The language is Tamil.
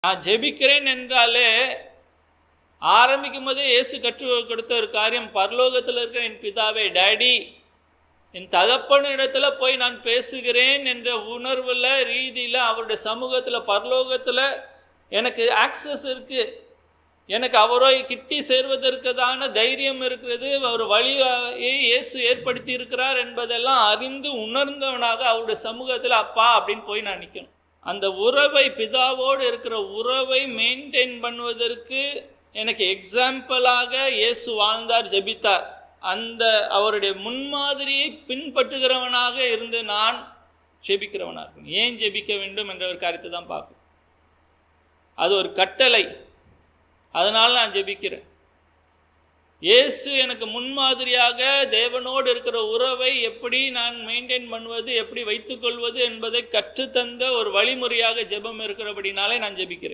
நான் ஜெபிக்கிறேன் என்றாலே ஆரம்பிக்கும் போதே இயேசு கற்றுக் கொடுத்த ஒரு காரியம், பரலோகத்தில் இருக்கிற என் பிதாவே, டேடி, என் தகப்பனிடத்துல போய் நான் பேசுகிறேன் என்ற உணர்வுல ரீதியில் அவருடைய சமூகத்தில் பரலோகத்தில் எனக்கு ஆக்சஸ் இருக்கு, எனக்கு அவரை கிட்டி சேர்வதற்குதான தைரியம் இருக்கிறது, அவர் வழியை இயேசு ஏற்படுத்தி இருக்கிறார் என்பதெல்லாம் அறிந்து உணர்ந்தவனாக அவருடைய சமூகத்தில் அப்பா அப்படின்னு போய் நான் நிற்கணும். அந்த உறவை, பிதாவோடு இருக்கிற உறவை மெயின்டைன் பண்ணுவதற்கு எனக்கு எக்ஸாம்பிளாக இயேசு வாழ்ந்தார், ஜெபித்தார். அந்த அவருடைய முன்மாதிரியை பின்பற்றுகிறவனாக இருந்து நான் ஜெபிக்கிறவனாக. ஏன் ஜெபிக்க வேண்டும் என்ற ஒரு காரியத்தை தான் பார்க்கணும். அது ஒரு கட்டளை, அதனால் நான் ஜெபிக்கிறேன். இயேசு எனக்கு முன்மாதிரியாக தேவனோடு இருக்கிற உறவை எப்படி நான் மெயின்டைன் பண்ணுவது, எப்படி வைத்துக்கொள்வது என்பதை கற்றுத்தந்த ஒரு வழிமுறையாக ஜெபம் இருக்கிறபடினாலே நான் ஜெபிக்கிறேன்.